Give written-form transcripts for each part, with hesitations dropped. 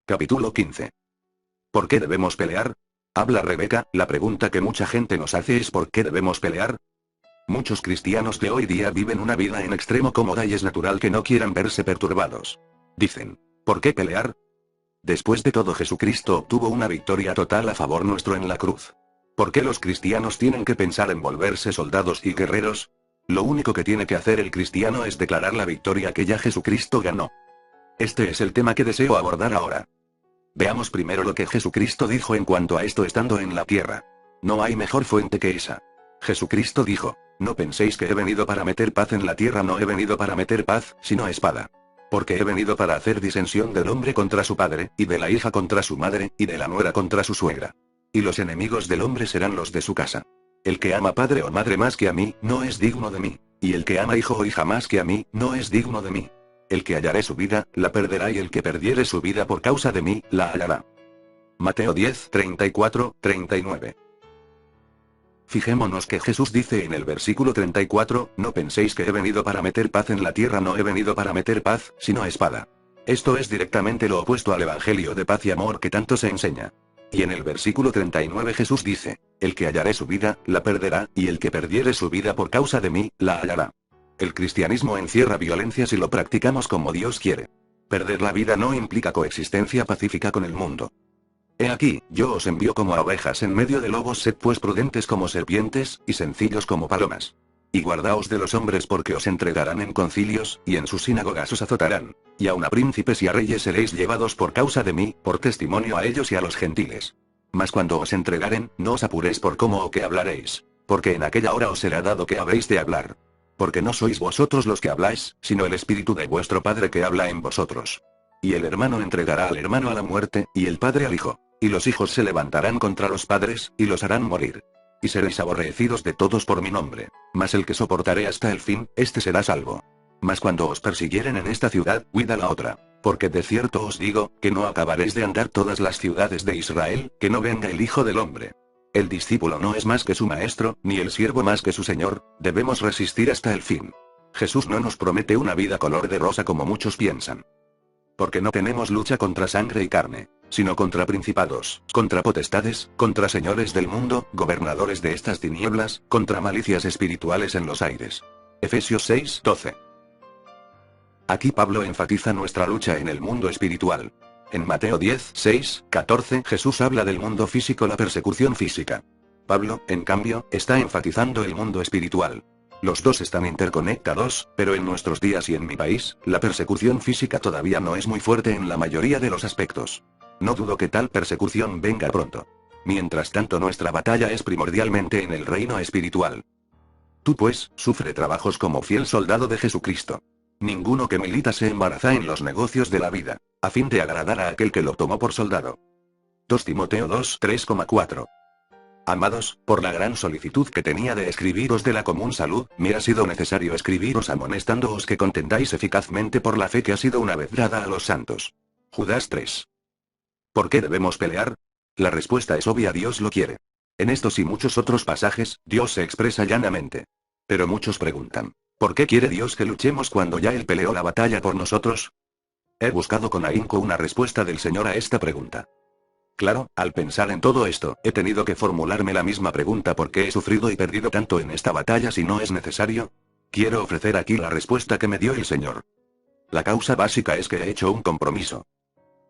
Capítulo 15. ¿Por qué debemos pelear? Habla Rebeca, la pregunta que mucha gente nos hace es ¿por qué debemos pelear? Muchos cristianos de hoy día viven una vida en extremo cómoda y es natural que no quieran verse perturbados. Dicen, ¿por qué pelear? Después de todo, Jesucristo obtuvo una victoria total a favor nuestro en la cruz. ¿Por qué los cristianos tienen que pensar en volverse soldados y guerreros? Lo único que tiene que hacer el cristiano es declarar la victoria que ya Jesucristo ganó. Este es el tema que deseo abordar ahora. Veamos primero lo que Jesucristo dijo en cuanto a esto estando en la tierra. No hay mejor fuente que esa. Jesucristo dijo, no penséis que he venido para meter paz en la tierra, no he venido para meter paz, sino espada. Porque he venido para hacer disensión del hombre contra su padre, y de la hija contra su madre, y de la nuera contra su suegra. Y los enemigos del hombre serán los de su casa. El que ama padre o madre más que a mí, no es digno de mí. Y el que ama hijo o hija más que a mí, no es digno de mí. El que hallaré su vida, la perderá, y el que perdiere su vida por causa de mí, la hallará. Mateo 10, 34, 39. Fijémonos que Jesús dice en el versículo 34, no penséis que he venido para meter paz en la tierra, no he venido para meter paz, sino espada. Esto es directamente lo opuesto al evangelio de paz y amor que tanto se enseña. Y en el versículo 39 Jesús dice, el que hallaré su vida, la perderá, y el que perdiere su vida por causa de mí, la hallará. El cristianismo encierra violencia si lo practicamos como Dios quiere. Perder la vida no implica coexistencia pacífica con el mundo. He aquí, yo os envío como a ovejas en medio de lobos, sed pues prudentes como serpientes, y sencillos como palomas. Y guardaos de los hombres porque os entregarán en concilios, y en sus sinagogas os azotarán. Y aun a príncipes y a reyes seréis llevados por causa de mí, por testimonio a ellos y a los gentiles. Mas cuando os entregaren, no os apuréis por cómo o qué hablaréis, porque en aquella hora os será dado que habréis de hablar. Porque no sois vosotros los que habláis, sino el Espíritu de vuestro Padre que habla en vosotros. Y el hermano entregará al hermano a la muerte, y el padre al hijo. Y los hijos se levantarán contra los padres, y los harán morir. Y seréis aborrecidos de todos por mi nombre. Mas el que soportaré hasta el fin, este será salvo. Mas cuando os persiguieren en esta ciudad, huid a la otra. Porque de cierto os digo, que no acabaréis de andar todas las ciudades de Israel, que no venga el Hijo del Hombre. El discípulo no es más que su maestro, ni el siervo más que su señor, debemos resistir hasta el fin. Jesús no nos promete una vida color de rosa como muchos piensan. Porque no tenemos lucha contra sangre y carne, sino contra principados, contra potestades, contra señores del mundo, gobernadores de estas tinieblas, contra malicias espirituales en los aires. Efesios 6, 12. Aquí Pablo enfatiza nuestra lucha en el mundo espiritual. En Mateo 10, 6, 14 Jesús habla del mundo físico, la persecución física. Pablo, en cambio, está enfatizando el mundo espiritual. Los dos están interconectados, pero en nuestros días y en mi país, la persecución física todavía no es muy fuerte en la mayoría de los aspectos. No dudo que tal persecución venga pronto. Mientras tanto, nuestra batalla es primordialmente en el reino espiritual. Tú pues, sufre trabajos como fiel soldado de Jesucristo. Ninguno que milita se embaraza en los negocios de la vida, a fin de agradar a aquel que lo tomó por soldado. 2 Timoteo 2, 3,4. Amados, por la gran solicitud que tenía de escribiros de la común salud, me ha sido necesario escribiros amonestándoos que contendáis eficazmente por la fe que ha sido una vez dada a los santos. Judas 3. ¿Por qué debemos pelear? La respuesta es obvia: Dios lo quiere. En estos y muchos otros pasajes, Dios se expresa llanamente. Pero muchos preguntan, ¿por qué quiere Dios que luchemos cuando ya Él peleó la batalla por nosotros? He buscado con ahínco una respuesta del Señor a esta pregunta. Claro, al pensar en todo esto, he tenido que formularme la misma pregunta: ¿por qué he sufrido y perdido tanto en esta batalla si no es necesario? Quiero ofrecer aquí la respuesta que me dio el Señor. La causa básica es que he hecho un compromiso.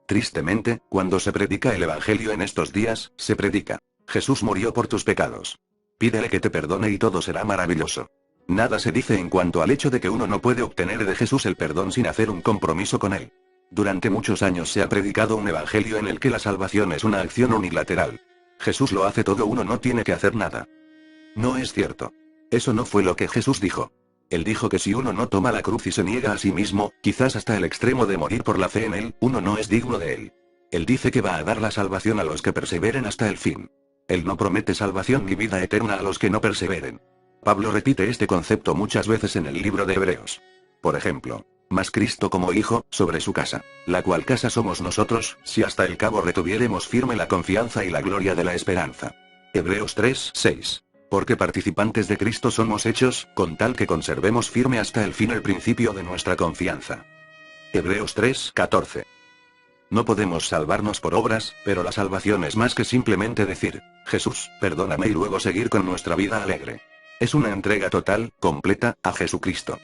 Tristemente, cuando se predica el Evangelio en estos días, se predica: Jesús murió por tus pecados. Pídele que te perdone y todo será maravilloso. Nada se dice en cuanto al hecho de que uno no puede obtener de Jesús el perdón sin hacer un compromiso con Él. Durante muchos años se ha predicado un evangelio en el que la salvación es una acción unilateral. Jesús lo hace todo, uno no tiene que hacer nada. No es cierto. Eso no fue lo que Jesús dijo. Él dijo que si uno no toma la cruz y se niega a sí mismo, quizás hasta el extremo de morir por la fe en Él, uno no es digno de Él. Él dice que va a dar la salvación a los que perseveren hasta el fin. Él no promete salvación ni vida eterna a los que no perseveren. Pablo repite este concepto muchas veces en el libro de Hebreos. Por ejemplo, mas Cristo como hijo, sobre su casa, la cual casa somos nosotros, si hasta el cabo retuviéremos firme la confianza y la gloria de la esperanza. Hebreos 3, 6. Porque participantes de Cristo somos hechos, con tal que conservemos firme hasta el fin el principio de nuestra confianza. Hebreos 3, 14. No podemos salvarnos por obras, pero la salvación es más que simplemente decir, Jesús, perdóname y luego seguir con nuestra vida alegre. Es una entrega total, completa, a Jesucristo.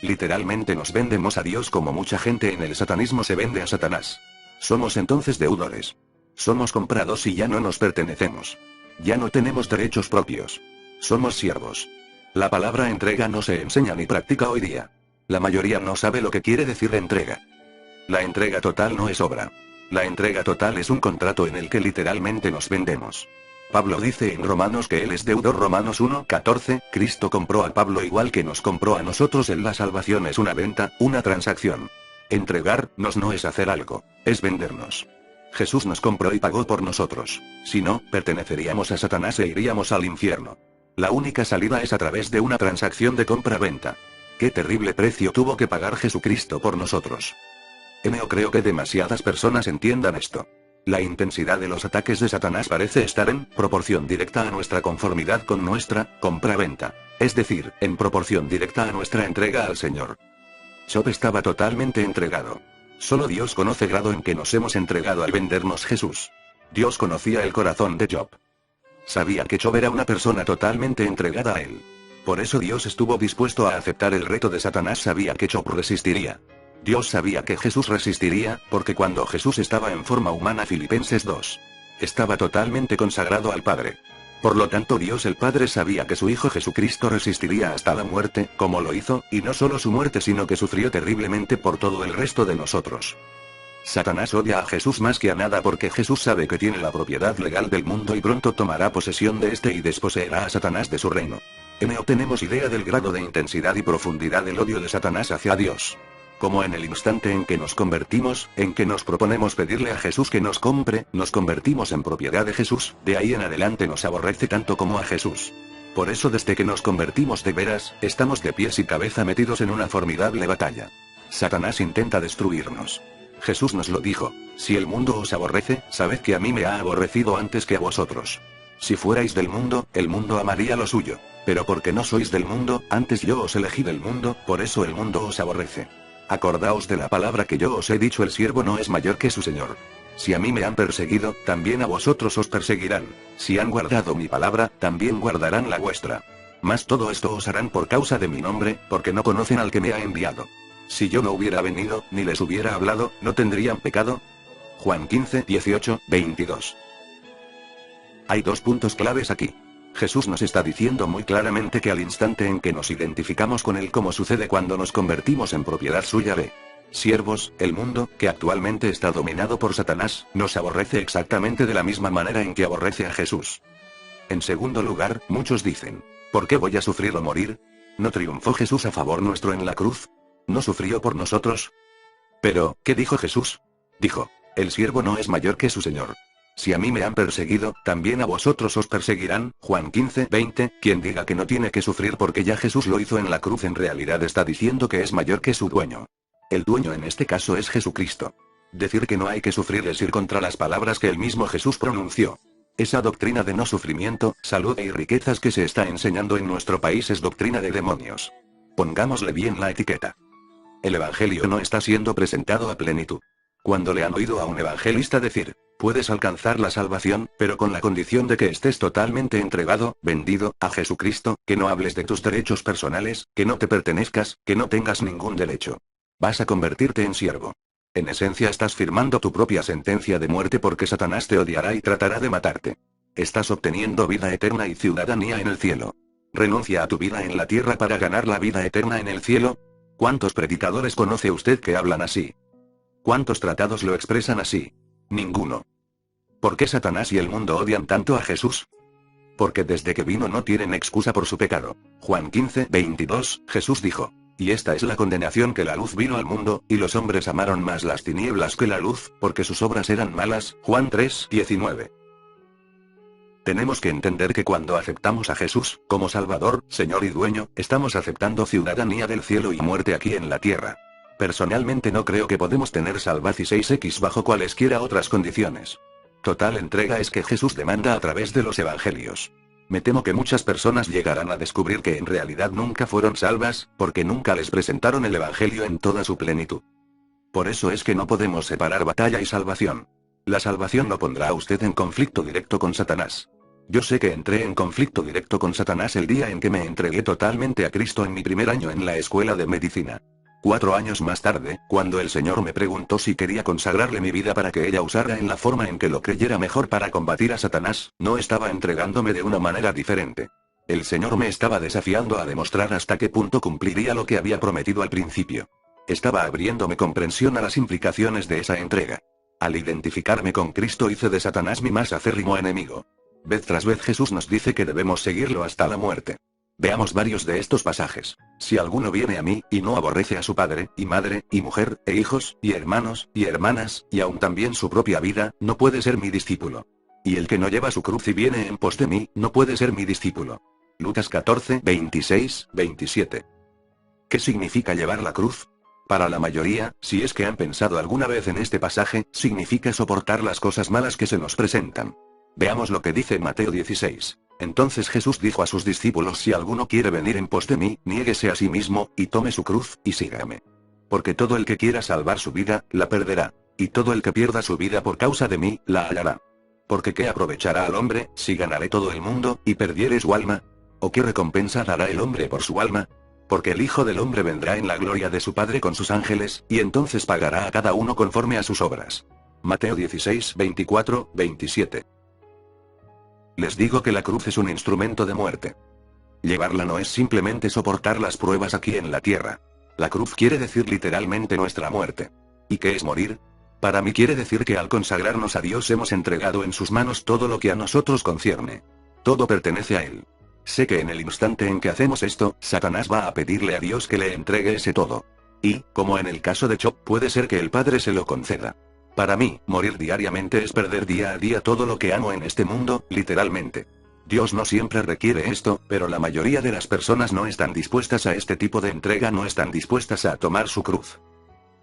Literalmente nos vendemos a Dios como mucha gente en el satanismo se vende a Satanás. Somos entonces deudores. Somos comprados y ya no nos pertenecemos. Ya no tenemos derechos propios. Somos siervos. La palabra entrega no se enseña ni practica hoy día. La mayoría no sabe lo que quiere decir entrega. La entrega total no es obra. La entrega total es un contrato en el que literalmente nos vendemos. Pablo dice en Romanos que él es deudor. Romanos 1:14, Cristo compró a Pablo igual que nos compró a nosotros. En la salvación es una venta, una transacción. Entregarnos no es hacer algo, es vendernos. Jesús nos compró y pagó por nosotros. Si no, perteneceríamos a Satanás e iríamos al infierno. La única salida es a través de una transacción de compra-venta. Qué terrible precio tuvo que pagar Jesucristo por nosotros. No creo que demasiadas personas entiendan esto. La intensidad de los ataques de Satanás parece estar en proporción directa a nuestra conformidad con nuestra compra-venta. Es decir, en proporción directa a nuestra entrega al Señor. Job estaba totalmente entregado. Solo Dios conoce el grado en que nos hemos entregado al vendernos Jesús. Dios conocía el corazón de Job. Sabía que Job era una persona totalmente entregada a él. Por eso Dios estuvo dispuesto a aceptar el reto de Satanás. Sabía que Job resistiría. Dios sabía que Jesús resistiría, porque cuando Jesús estaba en forma humana, Filipenses 2, estaba totalmente consagrado al Padre. Por lo tanto, Dios el Padre sabía que su Hijo Jesucristo resistiría hasta la muerte, como lo hizo, y no solo su muerte sino que sufrió terriblemente por todo el resto de nosotros. Satanás odia a Jesús más que a nada porque Jesús sabe que tiene la propiedad legal del mundo y pronto tomará posesión de este y desposeerá a Satanás de su reino. No tenemos idea del grado de intensidad y profundidad del odio de Satanás hacia Dios. Como en el instante en que nos convertimos, en que nos proponemos pedirle a Jesús que nos compre, nos convertimos en propiedad de Jesús, de ahí en adelante nos aborrece tanto como a Jesús. Por eso desde que nos convertimos de veras, estamos de pies y cabeza metidos en una formidable batalla. Satanás intenta destruirnos. Jesús nos lo dijo, si el mundo os aborrece, sabed que a mí me ha aborrecido antes que a vosotros. Si fuerais del mundo, el mundo amaría lo suyo. Pero porque no sois del mundo, antes yo os elegí del mundo, por eso el mundo os aborrece. Acordaos de la palabra que yo os he dicho, el siervo no es mayor que su señor. Si a mí me han perseguido, también a vosotros os perseguirán. Si han guardado mi palabra, también guardarán la vuestra. Mas todo esto os harán por causa de mi nombre, porque no conocen al que me ha enviado. Si yo no hubiera venido, ni les hubiera hablado, ¿no tendrían pecado? Juan 15, 18, 22. Hay dos puntos claves aquí. Jesús nos está diciendo muy claramente que al instante en que nos identificamos con Él, como sucede cuando nos convertimos en propiedad suya de siervos, el mundo, que actualmente está dominado por Satanás, nos aborrece exactamente de la misma manera en que aborrece a Jesús. En segundo lugar, muchos dicen, ¿por qué voy a sufrir o morir? ¿No triunfó Jesús a favor nuestro en la cruz? ¿No sufrió por nosotros? Pero, ¿qué dijo Jesús? Dijo, el siervo no es mayor que su señor. Si a mí me han perseguido, también a vosotros os perseguirán. Juan 15, 20, quien diga que no tiene que sufrir porque ya Jesús lo hizo en la cruz en realidad está diciendo que es mayor que su dueño. El dueño en este caso es Jesucristo. Decir que no hay que sufrir es ir contra las palabras que el mismo Jesús pronunció. Esa doctrina de no sufrimiento, salud y riquezas que se está enseñando en nuestro país es doctrina de demonios. Pongámosle bien la etiqueta. El evangelio no está siendo presentado a plenitud. Cuando le han oído a un evangelista decir, puedes alcanzar la salvación, pero con la condición de que estés totalmente entregado, vendido, a Jesucristo, que no hables de tus derechos personales, que no te pertenezcas, que no tengas ningún derecho. Vas a convertirte en siervo. En esencia estás firmando tu propia sentencia de muerte porque Satanás te odiará y tratará de matarte. Estás obteniendo vida eterna y ciudadanía en el cielo. Renuncia a tu vida en la tierra para ganar la vida eterna en el cielo. ¿Cuántos predicadores conoce usted que hablan así? ¿Cuántos tratados lo expresan así? Ninguno. ¿Por qué Satanás y el mundo odian tanto a Jesús? Porque desde que vino no tienen excusa por su pecado. Juan 15, 22, Jesús dijo, y esta es la condenación, que la luz vino al mundo, y los hombres amaron más las tinieblas que la luz, porque sus obras eran malas. Juan 3, 19. Tenemos que entender que cuando aceptamos a Jesús, como Salvador, Señor y Dueño, estamos aceptando ciudadanía del cielo y muerte aquí en la tierra. Personalmente no creo que podemos tener salvación 6x bajo cualesquiera otras condiciones. Total entrega es que Jesús demanda a través de los evangelios. Me temo que muchas personas llegarán a descubrir que en realidad nunca fueron salvas, porque nunca les presentaron el evangelio en toda su plenitud. Por eso es que no podemos separar batalla y salvación. La salvación lo pondrá a usted en conflicto directo con Satanás. Yo sé que entré en conflicto directo con Satanás el día en que me entregué totalmente a Cristo en mi primer año en la escuela de medicina. 4 años más tarde, cuando el Señor me preguntó si quería consagrarle mi vida para que ella usara en la forma en que lo creyera mejor para combatir a Satanás, no estaba entregándome de una manera diferente. El Señor me estaba desafiando a demostrar hasta qué punto cumpliría lo que había prometido al principio. Estaba abriéndome comprensión a las implicaciones de esa entrega. Al identificarme con Cristo hice de Satanás mi más acérrimo enemigo. Vez tras vez Jesús nos dice que debemos seguirlo hasta la muerte. Veamos varios de estos pasajes. Si alguno viene a mí, y no aborrece a su padre, y madre, y mujer, e hijos, y hermanos, y hermanas, y aun también su propia vida, no puede ser mi discípulo. Y el que no lleva su cruz y viene en pos de mí, no puede ser mi discípulo. Lucas 14, 26, 27. ¿Qué significa llevar la cruz? Para la mayoría, si es que han pensado alguna vez en este pasaje, significa soportar las cosas malas que se nos presentan. Veamos lo que dice Mateo 16. Entonces Jesús dijo a sus discípulos: si alguno quiere venir en pos de mí, niéguese a sí mismo, y tome su cruz, y sígame. Porque todo el que quiera salvar su vida, la perderá. Y todo el que pierda su vida por causa de mí, la hallará. Porque ¿qué aprovechará al hombre, si ganare todo el mundo, y perdiere su alma? ¿O qué recompensa dará el hombre por su alma? Porque el Hijo del Hombre vendrá en la gloria de su Padre con sus ángeles, y entonces pagará a cada uno conforme a sus obras. Mateo 16, 24, 27. Les digo que la cruz es un instrumento de muerte. Llevarla no es simplemente soportar las pruebas aquí en la tierra. La cruz quiere decir literalmente nuestra muerte. ¿Y qué es morir? Para mí quiere decir que al consagrarnos a Dios hemos entregado en sus manos todo lo que a nosotros concierne. Todo pertenece a Él. Sé que en el instante en que hacemos esto, Satanás va a pedirle a Dios que le entregue ese todo. Y, como en el caso de Job, puede ser que el Padre se lo conceda. Para mí, morir diariamente es perder día a día todo lo que amo en este mundo, literalmente. Dios no siempre requiere esto, pero la mayoría de las personas no están dispuestas a este tipo de entrega, no están dispuestas a tomar su cruz.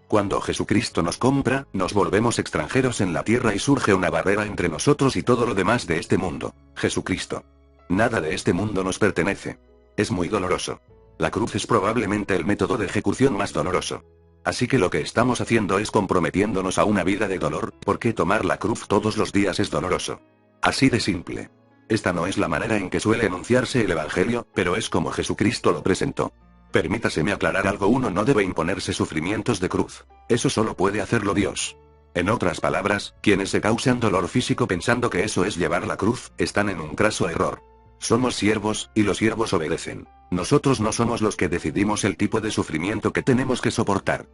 Cuando Jesucristo nos compra, nos volvemos extranjeros en la tierra y surge una barrera entre nosotros y todo lo demás de este mundo. Jesucristo. Nada de este mundo nos pertenece. Es muy doloroso. La cruz es probablemente el método de ejecución más doloroso. Así que lo que estamos haciendo es comprometiéndonos a una vida de dolor, porque tomar la cruz todos los días es doloroso. Así de simple. Esta no es la manera en que suele enunciarse el Evangelio, pero es como Jesucristo lo presentó. Permítaseme aclarar algo: uno no debe imponerse sufrimientos de cruz. Eso solo puede hacerlo Dios. En otras palabras, quienes se causan dolor físico pensando que eso es llevar la cruz, están en un craso error. Somos siervos, y los siervos obedecen. Nosotros no somos los que decidimos el tipo de sufrimiento que tenemos que soportar.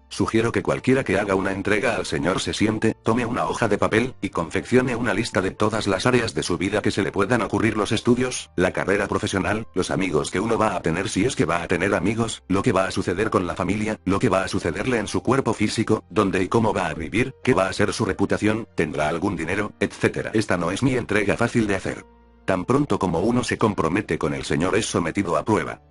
Sugiero que cualquiera que haga una entrega al Señor se siente, tome una hoja de papel, y confeccione una lista de todas las áreas de su vida que se le puedan ocurrir: los estudios, la carrera profesional, los amigos que uno va a tener si es que va a tener amigos, lo que va a suceder con la familia, lo que va a sucederle en su cuerpo físico, dónde y cómo va a vivir, qué va a ser su reputación, tendrá algún dinero, etc. Esta no es mi entrega fácil de hacer. Tan pronto como uno se compromete con el Señor es sometido a prueba.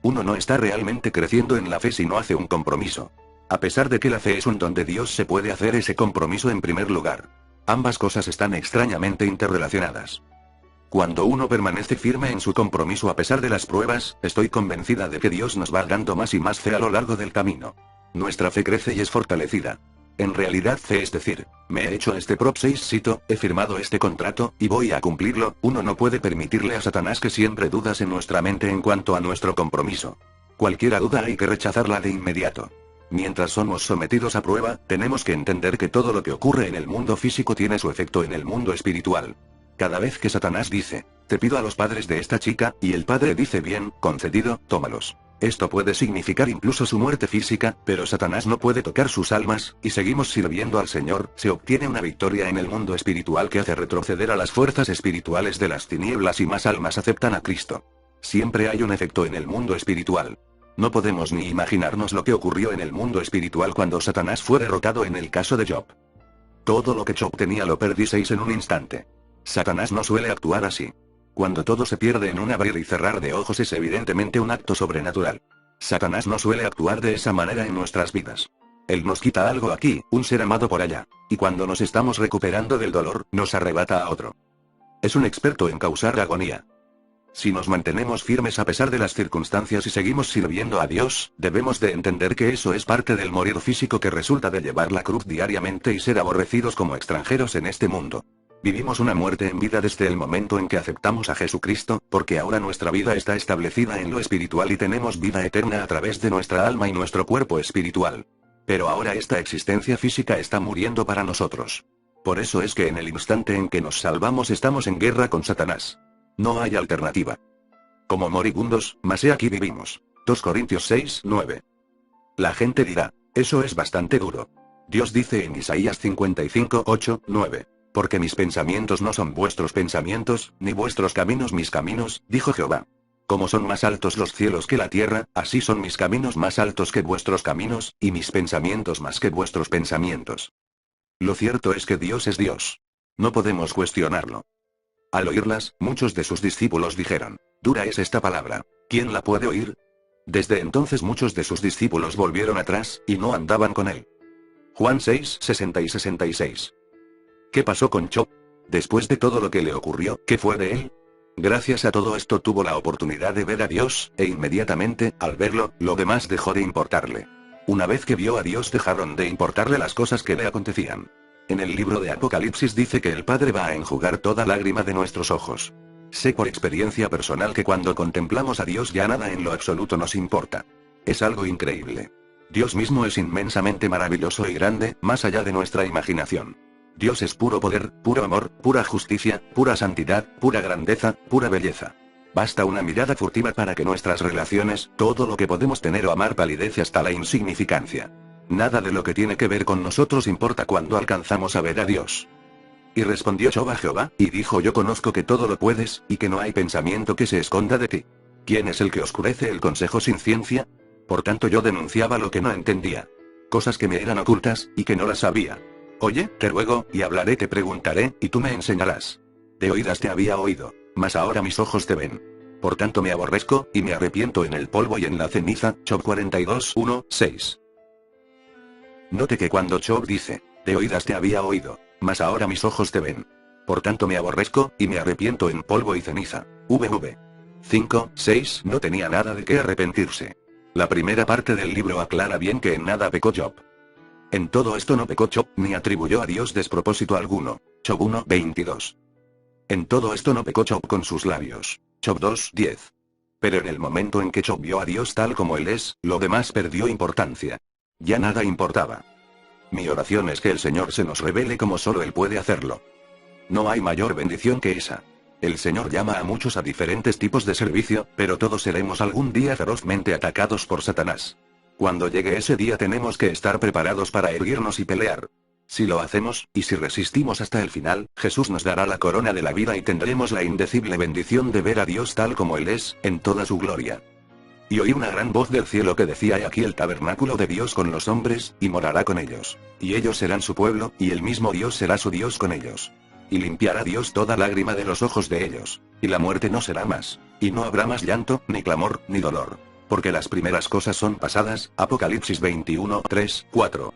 Uno no está realmente creciendo en la fe si no hace un compromiso. A pesar de que la fe es un don de Dios, se puede hacer ese compromiso en primer lugar. Ambas cosas están extrañamente interrelacionadas. Cuando uno permanece firme en su compromiso a pesar de las pruebas, estoy convencida de que Dios nos va dando más y más fe a lo largo del camino. Nuestra fe crece y es fortalecida. En realidad fe es decir, me he hecho este prop 6 cito, he firmado este contrato, y voy a cumplirlo. Uno no puede permitirle a Satanás que siembre dudas en nuestra mente en cuanto a nuestro compromiso. Cualquier duda hay que rechazarla de inmediato. Mientras somos sometidos a prueba, tenemos que entender que todo lo que ocurre en el mundo físico tiene su efecto en el mundo espiritual. Cada vez que Satanás dice, te pido a los padres de esta chica, y el padre dice bien, concedido, tómalos. Esto puede significar incluso su muerte física, pero Satanás no puede tocar sus almas, y seguimos sirviendo al Señor. Se obtiene una victoria en el mundo espiritual que hace retroceder a las fuerzas espirituales de las tinieblas y más almas aceptan a Cristo. Siempre hay un efecto en el mundo espiritual. No podemos ni imaginarnos lo que ocurrió en el mundo espiritual cuando Satanás fue derrotado en el caso de Job. Todo lo que Job tenía lo perdisteis en un instante. Satanás no suele actuar así. Cuando todo se pierde en un abrir y cerrar de ojos es evidentemente un acto sobrenatural. Satanás no suele actuar de esa manera en nuestras vidas. Él nos quita algo aquí, un ser amado por allá. Y cuando nos estamos recuperando del dolor, nos arrebata a otro. Es un experto en causar agonía. Si nos mantenemos firmes a pesar de las circunstancias y seguimos sirviendo a Dios, debemos de entender que eso es parte del morir físico que resulta de llevar la cruz diariamente y ser aborrecidos como extranjeros en este mundo. Vivimos una muerte en vida desde el momento en que aceptamos a Jesucristo, porque ahora nuestra vida está establecida en lo espiritual y tenemos vida eterna a través de nuestra alma y nuestro cuerpo espiritual. Pero ahora esta existencia física está muriendo para nosotros. Por eso es que en el instante en que nos salvamos estamos en guerra con Satanás. No hay alternativa. Como moribundos, mas he aquí vivimos. 2 Corintios 6, 9. La gente dirá, eso es bastante duro. Dios dice en Isaías 55, 8, 9. Porque mis pensamientos no son vuestros pensamientos, ni vuestros caminos mis caminos, dijo Jehová. Como son más altos los cielos que la tierra, así son mis caminos más altos que vuestros caminos, y mis pensamientos más que vuestros pensamientos. Lo cierto es que Dios es Dios. No podemos cuestionarlo. Al oírlas, muchos de sus discípulos dijeron, dura es esta palabra, ¿quién la puede oír? Desde entonces muchos de sus discípulos volvieron atrás, y no andaban con él. Juan 6, 60 y 66. ¿Qué pasó con Job? Después de todo lo que le ocurrió, ¿qué fue de él? Gracias a todo esto tuvo la oportunidad de ver a Dios, e inmediatamente, al verlo, lo demás dejó de importarle. Una vez que vio a Dios dejaron de importarle las cosas que le acontecían. En el libro de Apocalipsis dice que el Padre va a enjugar toda lágrima de nuestros ojos. Sé por experiencia personal que cuando contemplamos a Dios ya nada en lo absoluto nos importa. Es algo increíble. Dios mismo es inmensamente maravilloso y grande, más allá de nuestra imaginación. Dios es puro poder, puro amor, pura justicia, pura santidad, pura grandeza, pura belleza. Basta una mirada furtiva para que nuestras relaciones, todo lo que podemos tener o amar palidece hasta la insignificancia. Nada de lo que tiene que ver con nosotros importa cuando alcanzamos a ver a Dios. Y respondió Job a Jehová, y dijo yo conozco que todo lo puedes, y que no hay pensamiento que se esconda de ti. ¿Quién es el que oscurece el consejo sin ciencia? Por tanto yo denunciaba lo que no entendía. Cosas que me eran ocultas, y que no las sabía. Oye, te ruego, y hablaré, te preguntaré, y tú me enseñarás. De oídas te había oído, mas ahora mis ojos te ven. Por tanto me aborrezco, y me arrepiento en el polvo y en la ceniza. Job 42, 1, 6. Note que cuando Job dice, de oídas te había oído, mas ahora mis ojos te ven. Por tanto me aborrezco, y me arrepiento en polvo y ceniza. VV 5, 6 no tenía nada de qué arrepentirse. La primera parte del libro aclara bien que en nada pecó Job. En todo esto no pecó Job, ni atribuyó a Dios despropósito alguno. Job 1, 22. En todo esto no pecó Job con sus labios. Job 2, 10. Pero en el momento en que Job vio a Dios tal como él es, lo demás perdió importancia. Ya nada importaba. Mi oración es que el Señor se nos revele como solo Él puede hacerlo. No hay mayor bendición que esa. El Señor llama a muchos a diferentes tipos de servicio, pero todos seremos algún día ferozmente atacados por Satanás. Cuando llegue ese día tenemos que estar preparados para erguirnos y pelear. Si lo hacemos, y si resistimos hasta el final, Jesús nos dará la corona de la vida y tendremos la indecible bendición de ver a Dios tal como Él es, en toda su gloria. Y oí una gran voz del cielo que decía: he aquí el tabernáculo de Dios con los hombres, y morará con ellos. Y ellos serán su pueblo, y el mismo Dios será su Dios con ellos. Y limpiará Dios toda lágrima de los ojos de ellos. Y la muerte no será más. Y no habrá más llanto, ni clamor, ni dolor. Porque las primeras cosas son pasadas. Apocalipsis 21, 3, 4.